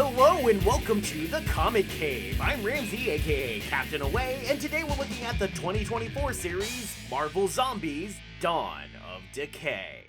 Hello and welcome to the Comic Cave. I'm Ramsey, aka Captain Away, and today we're looking at the 2024 series, Marvel Zombies: Dawn of Decay.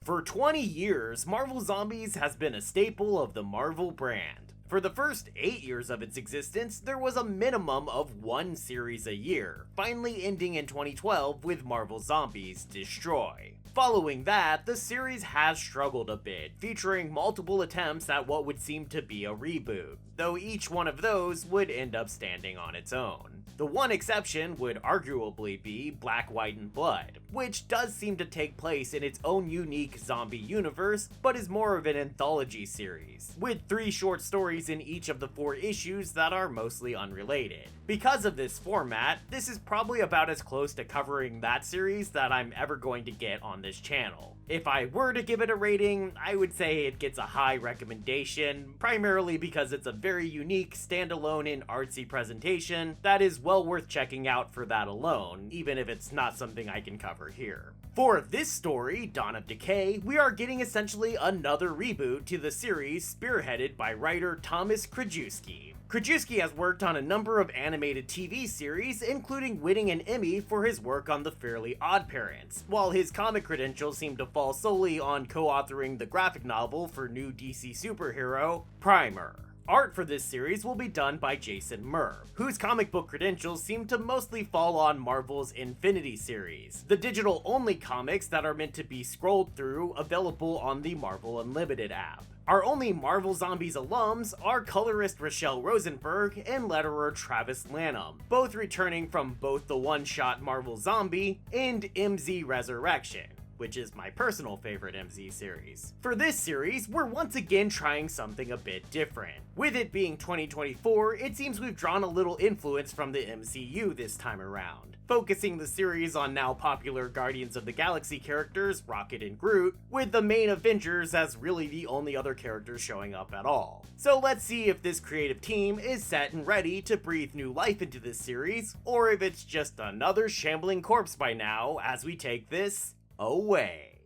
For 20 years, Marvel Zombies has been a staple of the Marvel brand. For the first 8 years of its existence, there was a minimum of one series a year, finally ending in 2012 with Marvel Zombies: Destroy. Following that, the series has struggled a bit, featuring multiple attempts at what would seem to be a reboot, though each one of those would end up standing on its own. The one exception would arguably be Black, White, and Blood, which does seem to take place in its own unique zombie universe, but is more of an anthology series, with 3 short stories in each of the 4 issues that are mostly unrelated. Because of this format, this is probably about as close to covering that series that I'm ever going to get on this channel. If I were to give it a rating, I would say it gets a high recommendation, primarily because it's a very unique, standalone, and artsy presentation that is well worth checking out for that alone, even if it's not something I can cover here. For this story, Dawn of Decay, we are getting essentially another reboot to the series spearheaded by writer Thomas Krajewski. Krajewski has worked on a number of animated TV series, including winning an Emmy for his work on The Fairly OddParents, while his comic credentials seem to fall solely on co-authoring the graphic novel for new DC superhero, Primer. Art for this series will be done by Jason Murr, whose comic book credentials seem to mostly fall on Marvel's Infinity series, the digital-only comics that are meant to be scrolled through, available on the Marvel Unlimited app. Our only Marvel Zombies alums are colorist Rachelle Rosenberg and letterer Travis Lanham, both returning from both the one-shot Marvel Zombie and MZ Resurrection, which is my personal favorite MZ series. For this series, we're once again trying something a bit different. With it being 2024, it seems we've drawn a little influence from the MCU this time around, focusing the series on now popular Guardians of the Galaxy characters, Rocket and Groot, with the main Avengers as really the only other characters showing up at all. So let's see if this creative team is set and ready to breathe new life into this series, or if it's just another shambling corpse by now as we take this away.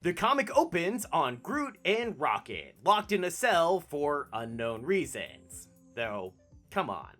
The comic opens on Groot and Rocket, locked in a cell for unknown reasons. Though, come on.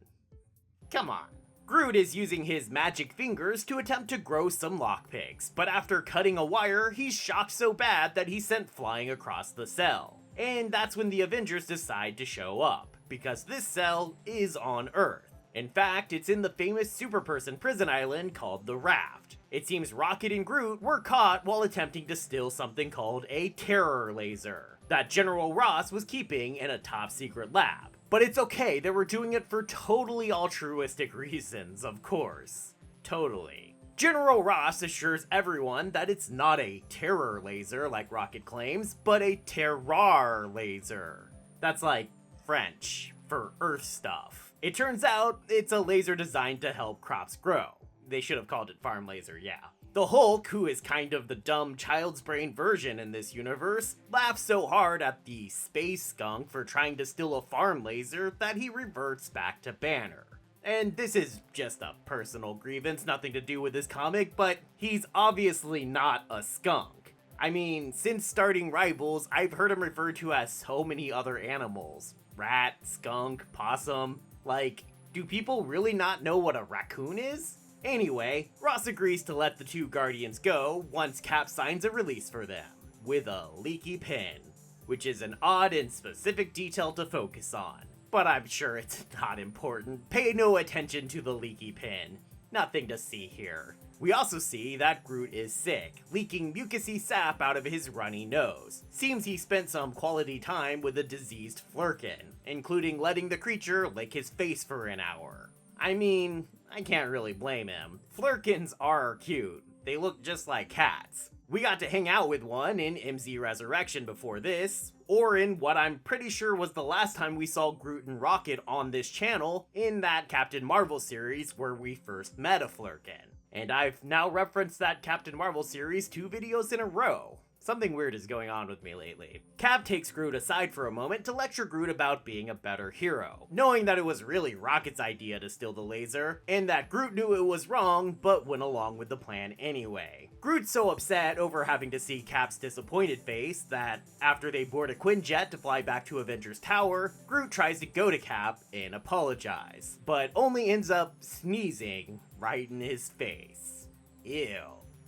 Groot is using his magic fingers to attempt to grow some lockpicks, but after cutting a wire, he's shocked so bad that he's sent flying across the cell. And that's when the Avengers decide to show up, because this cell is on Earth. In fact, it's in the famous superperson prison island called the Raft. It seems Rocket and Groot were caught while attempting to steal something called a terror laser that General Ross was keeping in a top secret lab. But it's okay, they were doing it for totally altruistic reasons, of course. Totally. General Ross assures everyone that it's not a terror laser like Rocket claims, but a terroir laser. That's like French for Earth stuff. It turns out it's a laser designed to help crops grow. They should have called it farm laser, yeah. The Hulk, who is kind of the dumb child's brain version in this universe, laughs so hard at the space skunk for trying to steal a farm laser that he reverts back to Banner. And this is just a personal grievance, nothing to do with this comic, but he's obviously not a skunk. I mean, since starting Rivals, I've heard him referred to as so many other animals. Rat, skunk, possum. Like, do people really not know what a raccoon is? Anyway, Ross agrees to let the 2 Guardians go once Cap signs a release for them, with a leaky pen, which is an odd and specific detail to focus on. But I'm sure it's not important. Pay no attention to the leaky pen. Nothing to see here. We also see that Groot is sick, leaking mucousy sap out of his runny nose. Seems he spent some quality time with a diseased Flurkin, including letting the creature lick his face for an hour. I mean, I can't really blame him. Flurkins are cute. They look just like cats. We got to hang out with one in MZ Resurrection before this, or in what I'm pretty sure was the last time we saw Groot and Rocket on this channel, in that Captain Marvel series where we first met a Flurkin. And I've now referenced that Captain Marvel series 2 videos in a row. Something weird is going on with me lately. Cap takes Groot aside for a moment to lecture Groot about being a better hero, knowing that it was really Rocket's idea to steal the laser, and that Groot knew it was wrong, but went along with the plan anyway. Groot's so upset over having to see Cap's disappointed face that, after they board a Quinjet to fly back to Avengers Tower, Groot tries to go to Cap and apologize, but only ends up sneezing right in his face. Ew.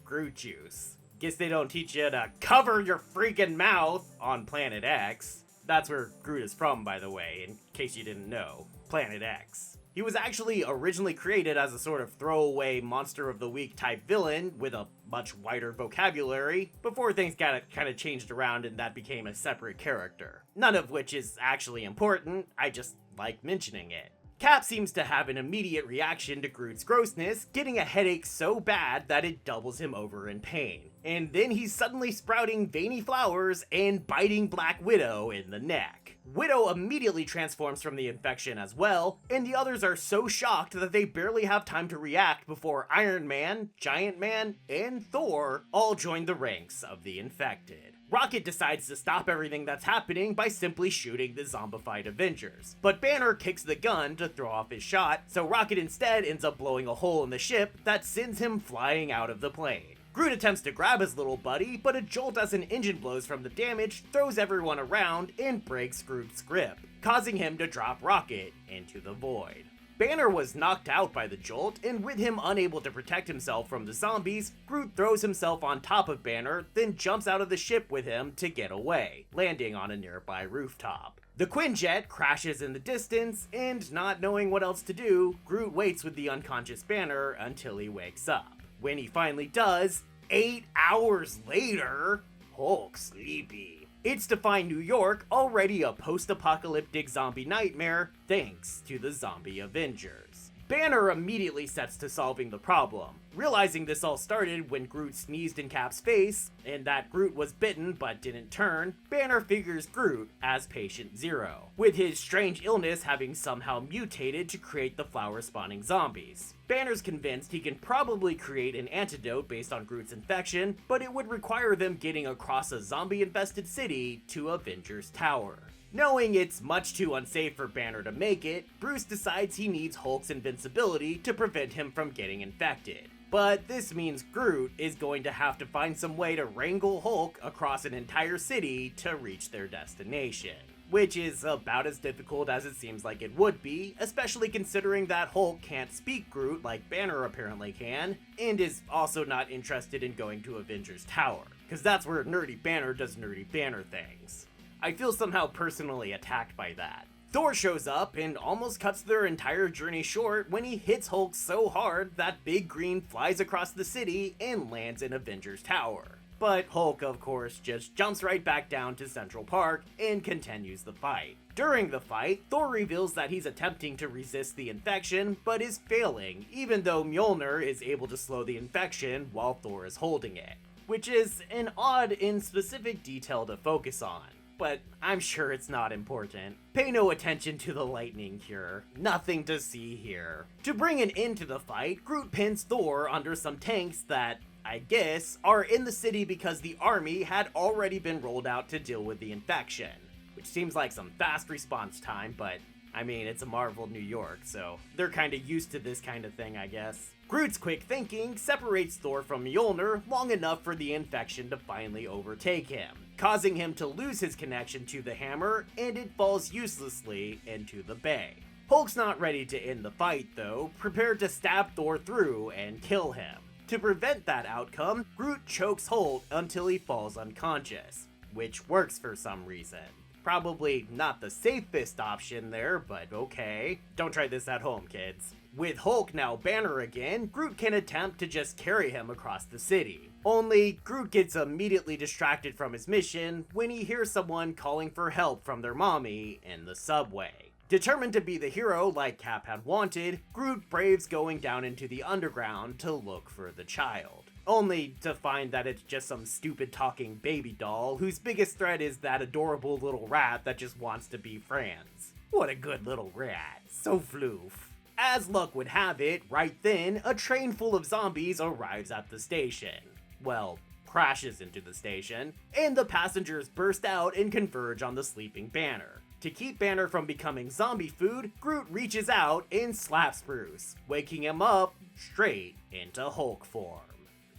Groot juice. Guess they don't teach you to cover your freaking mouth on Planet X. That's where Groot is from, by the way, in case you didn't know. Planet X. He was actually originally created as a sort of throwaway Monster of the Week type villain with a much wider vocabulary, before things got kind of changed around and that became a separate character. None of which is actually important, I just like mentioning it. Cap seems to have an immediate reaction to Groot's grossness, getting a headache so bad that it doubles him over in pain. And then he's suddenly sprouting veiny flowers and biting Black Widow in the neck. Widow immediately transforms from the infection as well, and the others are so shocked that they barely have time to react before Iron Man, Giant Man, and Thor all join the ranks of the infected. Rocket decides to stop everything that's happening by simply shooting the zombified Avengers, but Banner kicks the gun to throw off his shot, so Rocket instead ends up blowing a hole in the ship that sends him flying out of the plane. Groot attempts to grab his little buddy, but a jolt as an engine blows from the damage throws everyone around and breaks Groot's grip, causing him to drop Rocket into the void. Banner was knocked out by the jolt, and with him unable to protect himself from the zombies, Groot throws himself on top of Banner, then jumps out of the ship with him to get away, landing on a nearby rooftop. The Quinjet crashes in the distance, and not knowing what else to do, Groot waits with the unconscious Banner until he wakes up. When he finally does, 8 hours later, Hulk's sleepy. It's to find New York already a post-apocalyptic zombie nightmare thanks to the zombie Avengers. Banner immediately sets to solving the problem, realizing this all started when Groot sneezed in Cap's face, and that Groot was bitten but didn't turn. Banner figures Groot as Patient Zero, with his strange illness having somehow mutated to create the flower-spawning zombies. Banner's convinced he can probably create an antidote based on Groot's infection, but it would require them getting across a zombie-infested city to Avengers Tower. Knowing it's much too unsafe for Banner to make it, Bruce decides he needs Hulk's invincibility to prevent him from getting infected. But this means Groot is going to have to find some way to wrangle Hulk across an entire city to reach their destination. Which is about as difficult as it seems like it would be, especially considering that Hulk can't speak Groot like Banner apparently can, and is also not interested in going to Avengers Tower, because that's where Nerdy Banner does Nerdy Banner things. I feel somehow personally attacked by that. Thor shows up and almost cuts their entire journey short when he hits Hulk so hard that Big Green flies across the city and lands in Avengers Tower. But Hulk, of course, just jumps right back down to Central Park and continues the fight. During the fight, Thor reveals that he's attempting to resist the infection, but is failing, even though Mjolnir is able to slow the infection while Thor is holding it. Which is an odd and specific detail to focus on. But I'm sure it's not important. Pay no attention to the lightning cure. Nothing to see here. To bring an end to the fight, Groot pins Thor under some tanks that, I guess, are in the city because the army had already been rolled out to deal with the infection. Which seems like some fast response time, but I mean, it's a Marvel New York, so they're kinda used to this kind of thing, I guess. Groot's quick thinking separates Thor from Mjolnir long enough for the infection to finally overtake him, causing him to lose his connection to the hammer, and it falls uselessly into the bay. Hulk's not ready to end the fight though, prepared to stab Thor through and kill him. To prevent that outcome, Groot chokes Hulk until he falls unconscious, which works for some reason. Probably not the safest option there, but okay. Don't try this at home, kids. With Hulk now Banner again, Groot can attempt to just carry him across the city. Only, Groot gets immediately distracted from his mission when he hears someone calling for help from their mommy in the subway. Determined to be the hero like Cap had wanted, Groot braves going down into the underground to look for the child. Only to find that it's just some stupid talking baby doll whose biggest threat is that adorable little rat that just wants to be friends. What a good little rat. So floof. As luck would have it, right then, a train full of zombies arrives at the station. Well, crashes into the station, and the passengers burst out and converge on the sleeping Banner. To keep Banner from becoming zombie food, Groot reaches out and slaps Bruce, waking him up straight into Hulk form.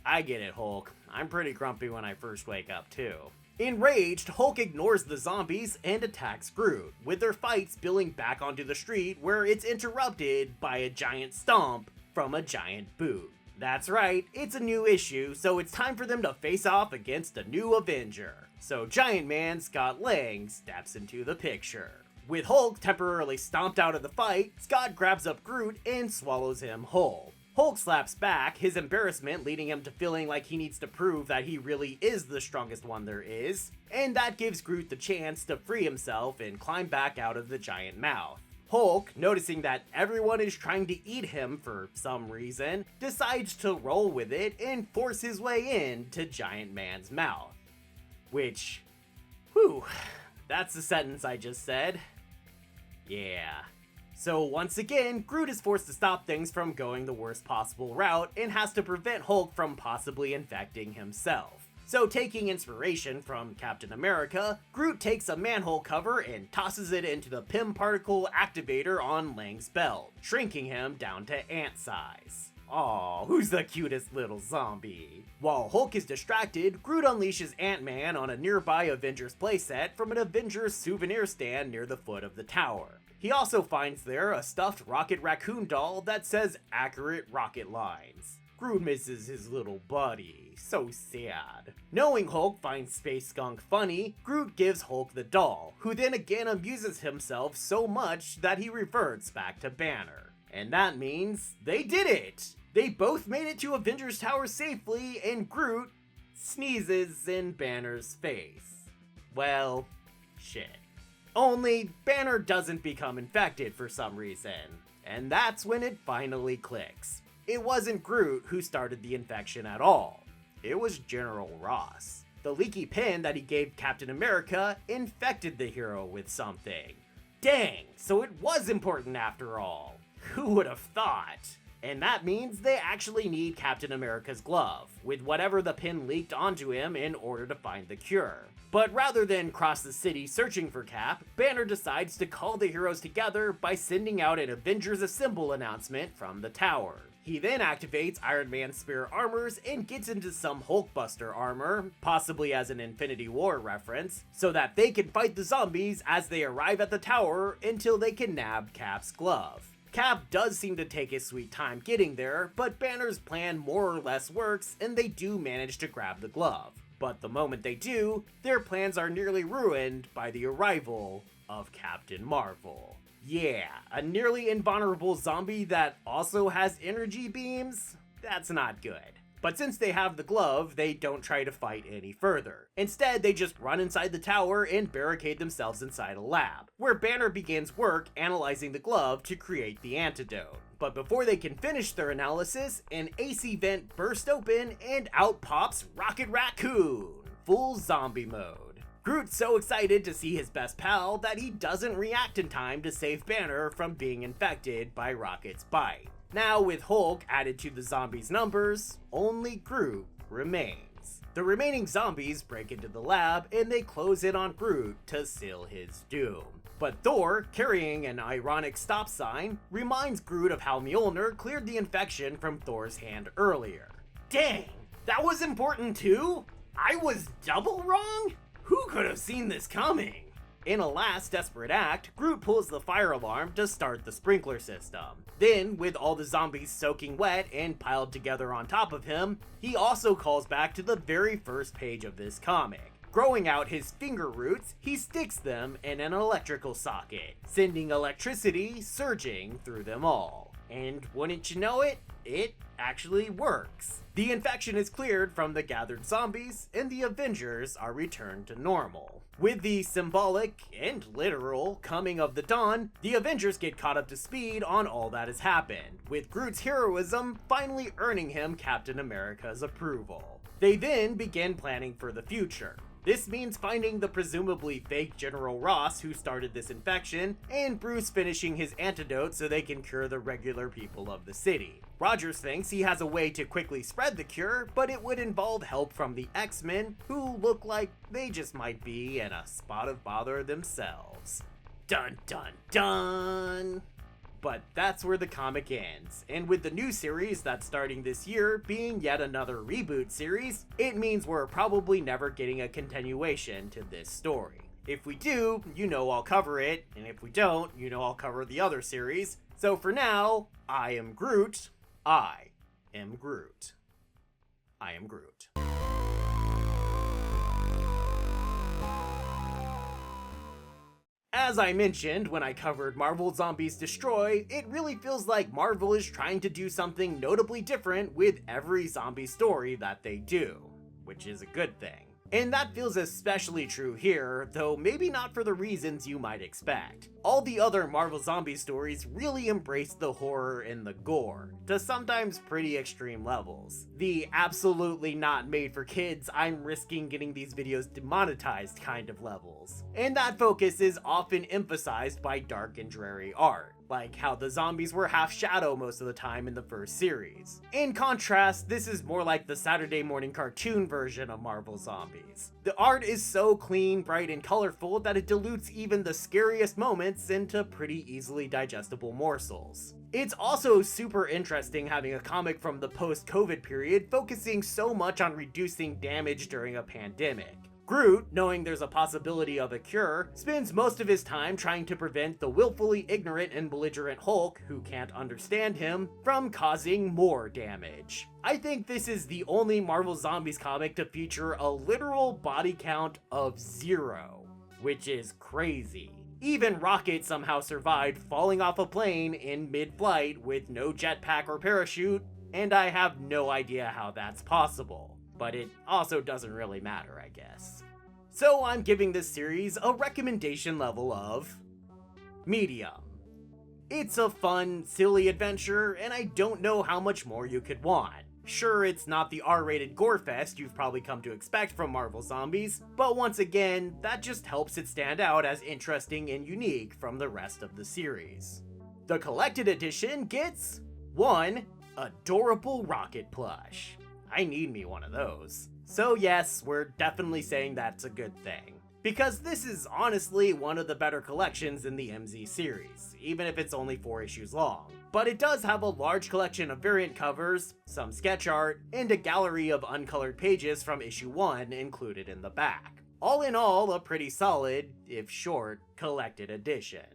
I get it, Hulk. I'm pretty grumpy when I first wake up too. Enraged, Hulk ignores the zombies and attacks Groot, with their fight spilling back onto the street where it's interrupted by a giant stomp from a giant boot. That's right, it's a new issue, so it's time for them to face off against a new Avenger. So Giant Man Scott Lang steps into the picture. With Hulk temporarily stomped out of the fight, Scott grabs up Groot and swallows him whole. Hulk slaps back, his embarrassment leading him to feeling like he needs to prove that he really is the strongest one there is, and that gives Groot the chance to free himself and climb back out of the giant mouth. Hulk, noticing that everyone is trying to eat him for some reason, decides to roll with it and force his way into Giant Man's mouth. Which, whew, that's the sentence I just said. Yeah. So once again, Groot is forced to stop things from going the worst possible route and has to prevent Hulk from possibly infecting himself. So taking inspiration from Captain America, Groot takes a manhole cover and tosses it into the Pym particle activator on Lang's belt, shrinking him down to ant size. Aw, who's the cutest little zombie? While Hulk is distracted, Groot unleashes Ant-Man on a nearby Avengers playset from an Avengers souvenir stand near the foot of the tower. He also finds there a stuffed Rocket Raccoon doll that says accurate rocket lines. Groot misses his little buddy. So sad. Knowing Hulk finds Space Skunk funny, Groot gives Hulk the doll, who then again amuses himself so much that he reverts back to Banner. And that means they did it! They both made it to Avengers Tower safely, and Groot sneezes in Banner's face. Well, shit. Only Banner doesn't become infected for some reason, and that's when it finally clicks. It wasn't Groot who started the infection at all. It was General Ross. The leaky pin that he gave Captain America infected the hero with something. Dang, so it was important after all. Who would have thought? And that means they actually need Captain America's glove, with whatever the pin leaked onto him in order to find the cure. But rather than cross the city searching for Cap, Banner decides to call the heroes together by sending out an Avengers Assemble announcement from the tower. He then activates Iron Man's spare armors and gets into some Hulkbuster armor, possibly as an Infinity War reference, so that they can fight the zombies as they arrive at the tower until they can nab Cap's glove. Cap does seem to take his sweet time getting there, but Banner's plan more or less works and they do manage to grab the glove. But the moment they do, their plans are nearly ruined by the arrival of Captain Marvel. Yeah, a nearly invulnerable zombie that also has energy beams? That's not good. But since they have the glove, they don't try to fight any further. Instead, they just run inside the tower and barricade themselves inside a lab, where Banner begins work analyzing the glove to create the antidote. But before they can finish their analysis, an AC vent bursts open and out pops Rocket Raccoon, full zombie mode. Groot's so excited to see his best pal that he doesn't react in time to save Banner from being infected by Rocket's bite. Now with Hulk added to the zombies' numbers, only Groot remains. The remaining zombies break into the lab and they close in on Groot to seal his doom. But Thor, carrying an ironic stop sign, reminds Groot of how Mjolnir cleared the infection from Thor's hand earlier. Dang, that was important too? I was double wrong? Who could have seen this coming? In a last desperate act, Groot pulls the fire alarm to start the sprinkler system. Then, with all the zombies soaking wet and piled together on top of him, he also calls back to the very first page of this comic. Growing out his finger roots, he sticks them in an electrical socket, sending electricity surging through them all. And wouldn't you know it, it actually works. The infection is cleared from the gathered zombies, and the Avengers are returned to normal. With the symbolic and literal coming of the dawn, the Avengers get caught up to speed on all that has happened, with Groot's heroism finally earning him Captain America's approval. They then begin planning for the future. This means finding the presumably fake General Ross who started this infection, and Bruce finishing his antidote so they can cure the regular people of the city. Rogers thinks he has a way to quickly spread the cure, but it would involve help from the X-Men, who look like they just might be in a spot of bother themselves. Dun dun dun! But that's where the comic ends, and with the new series that's starting this year being yet another reboot series, it means we're probably never getting a continuation to this story. If we do, you know I'll cover it, and if we don't, you know I'll cover the other series. So for now, I am Groot. I am Groot. I am Groot. As I mentioned when I covered Marvel Zombies Destroy, it really feels like Marvel is trying to do something notably different with every zombie story that they do, which is a good thing. And that feels especially true here, though maybe not for the reasons you might expect. All the other Marvel Zombie stories really embrace the horror and the gore, to sometimes pretty extreme levels. The absolutely not made for kids, I'm risking getting these videos demonetized kind of levels. And that focus is often emphasized by dark and dreary art, like how the zombies were half shadow most of the time in the first series. In contrast, this is more like the Saturday morning cartoon version of Marvel Zombies. The art is so clean, bright, and colorful that it dilutes even the scariest moments into pretty easily digestible morsels. It's also super interesting having a comic from the post-COVID period focusing so much on reducing damage during a pandemic. Groot, knowing there's a possibility of a cure, spends most of his time trying to prevent the willfully ignorant and belligerent Hulk, who can't understand him, from causing more damage. I think this is the only Marvel Zombies comic to feature a literal body count of 0, which is crazy. Even Rocket somehow survived falling off a plane in mid-flight with no jetpack or parachute, and I have no idea how that's possible. But it also doesn't really matter, I guess. So I'm giving this series a recommendation level of medium. It's a fun, silly adventure, and I don't know how much more you could want. Sure, it's not the R-rated gore fest you've probably come to expect from Marvel Zombies, but once again, that just helps it stand out as interesting and unique from the rest of the series. The collected edition gets 1 adorable Rocket plush. I need me one of those. So yes, we're definitely saying that's a good thing. Because this is honestly one of the better collections in the MZ series, even if it's only 4 issues long. But it does have a large collection of variant covers, some sketch art, and a gallery of uncolored pages from issue 1 included in the back. All in all, a pretty solid, if short, collected edition.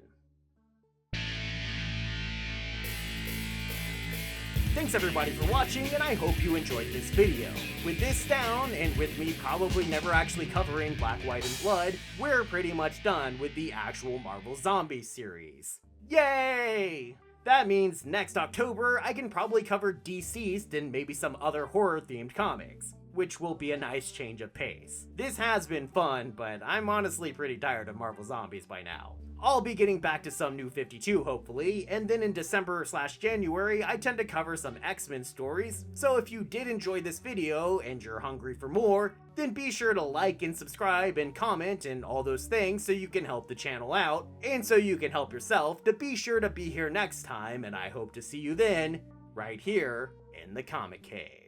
Thanks everybody for watching, and I hope you enjoyed this video. With this down, and with me probably never actually covering Black, White, and Blood, we're pretty much done with the actual Marvel Zombies series. Yay! That means next October, I can probably cover Deceased and maybe some other horror-themed comics, which will be a nice change of pace. This has been fun, but I'm honestly pretty tired of Marvel Zombies by now. I'll be getting back to some New 52 hopefully, and then in December/January I tend to cover some X-Men stories, so if you did enjoy this video and you're hungry for more, then be sure to like and subscribe and comment and all those things so you can help the channel out, and so you can help yourself to be sure to be here next time, and I hope to see you then, right here in the Comic Cave.